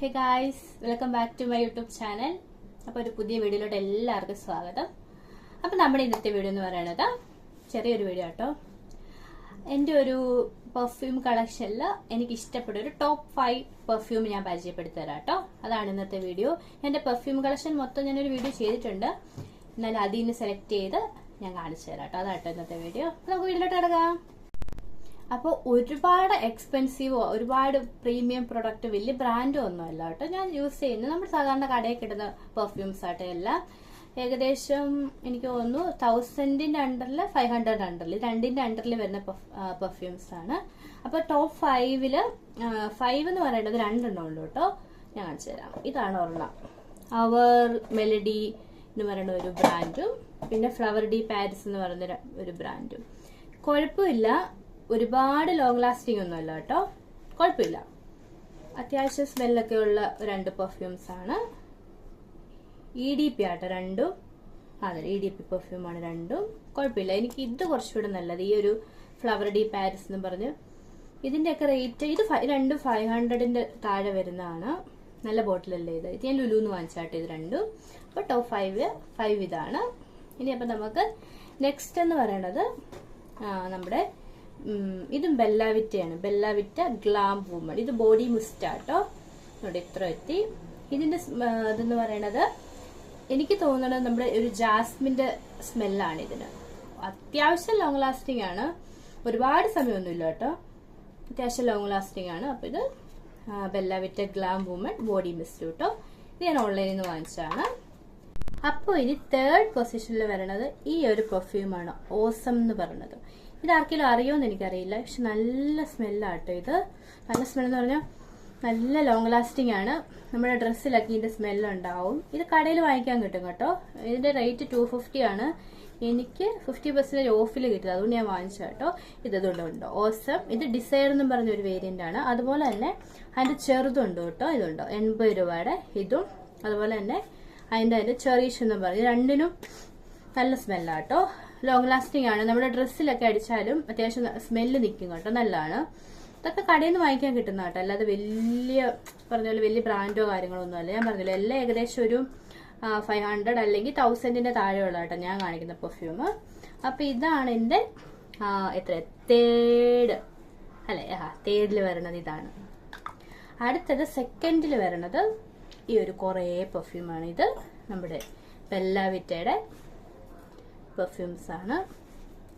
Hey guys, welcome back to my YouTube channel. അപ്പോൾ ഒരു പുതിയ വീഡിയോയിലോട്ട് എല്ലാവർക്കും സ്വാഗതം. അപ്പോൾ നമ്മുടെ ഇന്നത്തെ വീഡിയോ എന്ന് പറയുന്നത് ചെറിയൊരു വീഡിയോ കേട്ടോ. എൻ്റെ ഒരു പെർഫ്യൂം കളക്ഷനിൽ എനിക്ക് ഇഷ്ടപ്പെട്ട ഒരു ടോപ്പ് 5 പെർഫ്യൂം ഞാൻ പരിചയപ്പെടുത്തി തരാം കേട്ടോ. അതാണ് ഇന്നത്തെ വീഡിയോ. എൻ്റെ പെർഫ്യൂം കളക്ഷൻ മൊത്തം ഞാനൊരു വീഡിയോ ചെയ്തിട്ടുണ്ട്. എന്നാലും അതിൽ നിന്ന് സെലക്ട് ചെയ്ത് ഞാൻ കാണിച്ചു തരാം കേട്ടോ. അതാട്ടോ ഇന്നത്തെ വീഡിയോ. നമുക്ക് വീഡിയോയിലോട്ട് കിടക്കാം. അപ്പോൾ ഒരുപാട് എക്സ്പെൻസീവോ ഒരുപാട് പ്രീമിയം പ്രൊഡക്റ്റ് വലിയ ബ്രാൻഡോ ഒന്നും അല്ല കേട്ടോ. ഞാൻ യൂസ് ചെയ്യുന്നത് നമ്മൾ സാധാരണ കടയിൽ കിട്ടുന്ന പെർഫ്യൂംസ് ആട്ടോ. എല്ലാം ഏകദേശം എനിക്ക് തോന്നുന്നു 1000-ന്റെ അണ്ടറിൽ 500 അണ്ടറിൽ രണ്ടിന്റെ അണ്ടറിൽ വരുന്ന പെർഫ്യൂംസ് ആണ്. അപ്പോൾ ടോപ്പ് 5-ല് 5 എന്ന് പറയുന്നത് 2 എണ്ണം ഉള്ളൂ കേട്ടോ. ഞാൻ കാണിച്ചു തരാം. ഇതാണ് ഒരെണ്ണം, അവർ മെലഡി എന്ന് പറയുന്ന ഒരു ബ്രാൻഡും പിന്നെ ഫ്ലവർ ഡി പാരിസ് എന്ന് പറയുന്ന ഒരു ബ്രാൻഡും. കുഴപ്പമില്ല, ഒരുപാട് ലോങ് ലാസ്റ്റിംഗ് ഒന്നും അല്ല കേട്ടോ. കുഴപ്പമില്ല, അത്യാവശ്യം സ്മെല്ലൊക്കെ ഉള്ള 2 പെർഫ്യൂംസ് ആണ്. EDP ആട്ടോ രണ്ടും. അതെ, EDP പെർഫ്യൂമാണ് രണ്ടും. കുഴപ്പമില്ല. എനിക്ക് ഇത് കുറച്ചുകൂടെ നല്ലത് ഈ ഒരു ഫ്ലവർ ഡി പാരിസ് എന്ന് പറഞ്ഞ് ഇതിന്റെയൊക്കെ റേറ്റ് ഇത് രണ്ടും 500-ന്റെ താഴെ വരുന്നതാണ്. നല്ല ബോട്ടിലല്ലേ ഇത്. ഇത് ഞാൻ ലുലുന്ന് വാങ്ങിച്ചാട്ടോ ഇത് രണ്ടും. അപ്പോൾ ടോപ്പ് 5 ഇതാണ്. ഇനി അപ്പം നമുക്ക് നെക്സ്റ്റ് എന്ന് പറയുന്നത് നമ്മുടെ ഇതും ബെല്ലാവിറ്റയാണ്. Bellavita glam woman. ഇത് ബോഡി മിസ്റ്റ് ആട്ടോ. ഇവിടെ ഇത്ര എത്തി. ഇതിന്റെ ഇതെന്ന് പറയണത് എനിക്ക് തോന്നുന്നത് നമ്മുടെ ഒരു ജാസ്മിന്റെ സ്മെല്ലാണ് ഇതിന്. അത്യാവശ്യം ലോങ് ലാസ്റ്റിംഗ് ആണ്. ഒരുപാട് സമയമൊന്നുമില്ല കേട്ടോ. അത്യാവശ്യം ലോങ് ലാസ്റ്റിംഗ് ആണ്. അപ്പൊ ഇത് Bellavita glam woman body mist കേട്ടോ. ഇത് ഞാൻ ഓൺലൈനിൽ നിന്ന് വാങ്ങിച്ചതാണ്. അപ്പോൾ ഇനി 3rd പൊസിഷനിൽ വരണത് ഈ ഒരു പെർഫ്യൂമാണ്, ഓസം എന്ന് പറയുന്നത്. ഇത് ആർക്കെങ്കിലും അറിയുമെന്ന് എനിക്കറിയില്ല, പക്ഷെ നല്ല സ്മെല്ലാട്ടോ ഇത്. നല്ല സ്മെല്ലെന്ന് പറഞ്ഞാൽ നല്ല ലോങ് ലാസ്റ്റിംഗ് ആണ്. നമ്മുടെ ഡ്രസ്സിലൊക്കെ ഇതിന്റെ സ്മെല്ലുണ്ടാവും. ഇത് കടയിൽ വാങ്ങിക്കാൻ കിട്ടും കേട്ടോ. ഇതിന്റെ റേറ്റ് 250 ആണ്. എനിക്ക് 50% ഓഫിൽ കിട്ടും, അതുകൊണ്ട് ഞാൻ വാങ്ങിച്ചു കേട്ടോ. ഇതുണ്ടോ ഓസം. ഇത് ഡിസൈർ എന്നും പറഞ്ഞ ഒരു വേരിയന്റ് ആണ്. അതുപോലെ തന്നെ അതിന്റെ ചെറുതുണ്ട് കേട്ടോ. ഇതുണ്ടോ 80 രൂപയുടെ ഇതും. അതുപോലെ തന്നെ അതിന്റെ ചെറീഷ് എന്ന് പറഞ്ഞ് രണ്ടിനും നല്ല സ്മെല്ലാട്ടോ. ലോങ് ലാസ്റ്റിംഗ് ആണ്. നമ്മുടെ ഡ്രസ്സിലൊക്കെ അടിച്ചാലും അത്യാവശ്യം സ്മെല്ല് നിൽക്കും കേട്ടോ. നല്ലതാണ്. ഇതൊക്കെ കടയിൽ നിന്ന് വാങ്ങിക്കാൻ കിട്ടുന്ന കേട്ടോ. അല്ലാതെ വലിയ പറഞ്ഞ പോലെ വലിയ ബ്രാൻഡോ കാര്യങ്ങളോ ഒന്നും അല്ല. ഞാൻ പറഞ്ഞില്ല, എല്ലാം ഏകദേശം ഒരു 500 അല്ലെങ്കിൽ 1000-ന്റെ താഴെയുള്ള കേട്ടോ ഞാൻ കാണിക്കുന്ന പെർഫ്യൂം. അപ്പൊ ഇതാണ് എന്റെ തേർഡിൽ വരണത് ഇതാണ്. അടുത്തത് സെക്കൻഡിൽ വരണത് ഈ ഒരു കുറേ പെർഫ്യൂമാണ്. ഇത് നമ്മുടെ ബെല്ലാവിറ്റയുടെ പെർഫ്യൂംസ് ആണ്.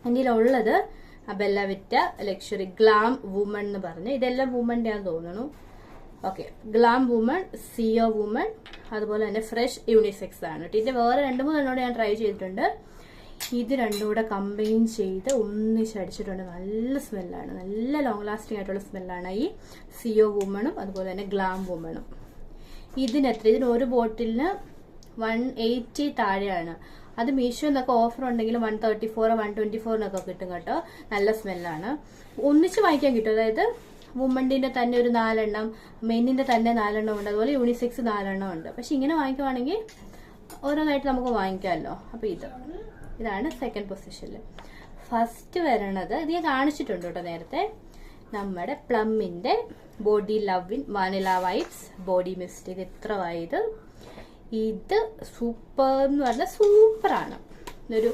എൻ്റെ ഉള്ളത് ബെല്ലാവിറ്റ ലക്ഷറി ഗ്ലാം വുമൺ എന്ന് പറഞ്ഞ് ഇതെല്ലാം വുമന്റെ ആണെന്ന് തോന്നുന്നു. ഓക്കെ, ഗ്ലാം വുമൺ, സിയോ വുമൺ, അതുപോലെ തന്നെ ഫ്രഷ് യൂണിസെക്സ് ആണ്. ഇതിന്റെ വേറെ 2-3 എണ്ണോട് ഞാൻ ട്രൈ ചെയ്തിട്ടുണ്ട്. ഇത് രണ്ടും കൂടെ കമ്പൈൻ ചെയ്ത് ഒന്നിച്ചടിച്ചിട്ടുണ്ട്. നല്ല സ്മെല്ലാണ്, നല്ല ലോങ് ലാസ്റ്റിംഗ് ആയിട്ടുള്ള സ്മെല്ലാണ് ഈ സിയോ വുമണും അതുപോലെ തന്നെ ഗ്ലാം വുമണും. ഇതിന് ഒരു ബോട്ടിലിന് 180 താഴെയാണ്. അത് മീഷോ എന്നൊക്കെ ഓഫർ ഉണ്ടെങ്കിൽ 134 124 കിട്ടും കേട്ടോ. നല്ല സ്മെല്ലാണ്. ഒന്നിച്ച് വാങ്ങിക്കാൻ കിട്ടും. അതായത് വുമന്റെ തന്നെ ഒരു 4 എണ്ണം, മെന്നിന്റെ തന്നെ 4 എണ്ണം ഉണ്ട്, അതുപോലെ യൂണിസെക്സ് 4 എണ്ണം ഉണ്ട്. പക്ഷെ ഇങ്ങനെ വാങ്ങിക്കുവാണെങ്കിൽ ഓരോന്നായിട്ട് നമുക്ക് വാങ്ങിക്കാമല്ലോ. അപ്പൊ ഇതാണ് സെക്കൻഡ് പൊസിഷനിൽ. ഫസ്റ്റ് വരണത് ഇത് ഞാൻ കാണിച്ചിട്ടുണ്ട് കേട്ടോ നേരത്തെ. നമ്മുടെ പ്ലമ്മിന്റെ body love vanilla vibes body mist. ഇത് എത്ര ആയത്. ഇത് സൂപ്പർ എന്ന് പറഞ്ഞാൽ സൂപ്പറാണ്. ഒരു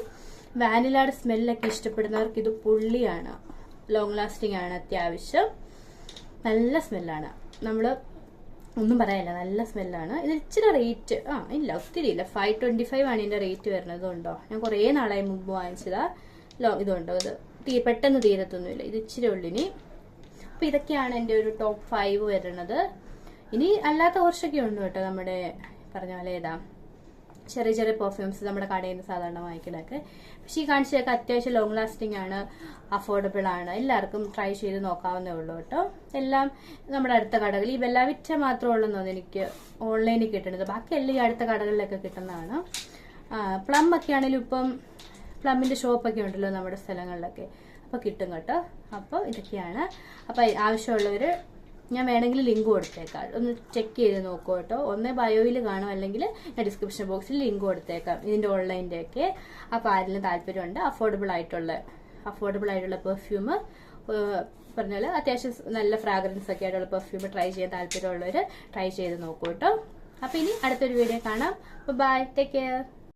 വാനിലയുടെ സ്മെല്ലൊക്കെ ഇഷ്ടപ്പെടുന്നവർക്ക് ഇത് പൊള്ളിയാണ്. ലോങ് ലാസ്റ്റിംഗ് ആണ്. അത്യാവശ്യം നല്ല സ്മെല്ലാണ്. നമ്മള് ഒന്നും പറയാനില്ല, നല്ല സ്മെല്ലാണ്. ഇത് ഇച്ചിരി റേറ്റ് ഇല്ല, ഒത്തിരി ഇല്ല. 525 ആണ് ഇതിന്റെ റേറ്റ് വരുന്നത്. ഉണ്ടോ, ഞാൻ കുറേ നാളായി മുമ്പ് വാങ്ങിച്ചതാ. ഇതുണ്ടോ, ഇത് പെട്ടെന്ന് തീരത്തൊന്നുമില്ല. ഇത് ഇച്ചിരി ഉള്ളിനി. അപ്പൊ ഇതൊക്കെയാണ് എൻ്റെ ഒരു ടോപ്പ് 5 വരുന്നത്. ഇനി അല്ലാത്ത കുറച്ചൊക്കെ ഉണ്ട് കേട്ടോ. നമ്മുടെ പറഞ്ഞ പോലെ ചെറിയ ചെറിയ പെർഫ്യൂംസ് നമ്മുടെ കടയിൽ നിന്ന് സാധാരണ വാങ്ങിക്കണൊക്കെ. പക്ഷെ ഈ കാണിച്ചതൊക്കെ അത്യാവശ്യം ലോങ് ലാസ്റ്റിംഗ് ആണ്, അഫോർഡബിൾ ആണ്. എല്ലാവർക്കും ട്രൈ ചെയ്ത് നോക്കാവുന്നേ ഉള്ളൂ കേട്ടോ. എല്ലാം നമ്മുടെ അടുത്ത കടകളിൽ. ഈ ബെല്ലാവിറ്റ മാത്രമേ ഉള്ളെന്നോന്ന് എനിക്ക് ഓൺലൈനിൽ കിട്ടുന്നത്. ബാക്കി എല്ലാം ഈ അടുത്ത കടകളിലൊക്കെ കിട്ടുന്നതാണ്. പ്ലം ഒക്കെ ആണെങ്കിലും ഇപ്പം പ്ലമ്മിന്റെ ഷോപ്പൊക്കെ ഉണ്ടല്ലോ നമ്മുടെ സ്ഥലങ്ങളിലൊക്കെ, അപ്പൊ കിട്ടും കേട്ടോ. അപ്പോൾ ഇതൊക്കെയാണ്. അപ്പൊ ആവശ്യമുള്ളവര് ഞാൻ വേണമെങ്കിൽ ലിങ്ക് കൊടുത്തേക്കാം, ഒന്ന് ചെക്ക് ചെയ്ത് നോക്കൂ കേട്ടോ. ഒന്ന് ബയോയിൽ കാണും, അല്ലെങ്കിൽ ഞാൻ ഡിസ്ക്രിപ്ഷൻ ബോക്സിൽ ലിങ്ക് കൊടുത്തേക്കാം ഇതിന്റെ ഓൺലൈൻ്റെ ഒക്കെ. അപ്പോൾ ആരെങ്കിലും താല്പര്യമുണ്ട് അഫോർഡബിൾ ആയിട്ടുള്ള പെർഫ്യൂം പറഞ്ഞാൽ അത്യാവശ്യം നല്ല ഫ്രാഗ്രൻസ് ഒക്കെ ആയിട്ടുള്ള പെർഫ്യൂം ട്രൈ ചെയ്യാൻ താല്പര്യമുള്ളവർ ട്രൈ ചെയ്ത് നോക്കൂ കേട്ടോ. അപ്പൊ ഇനി അടുത്തൊരു വീഡിയോ കാണാം. Bye, take care.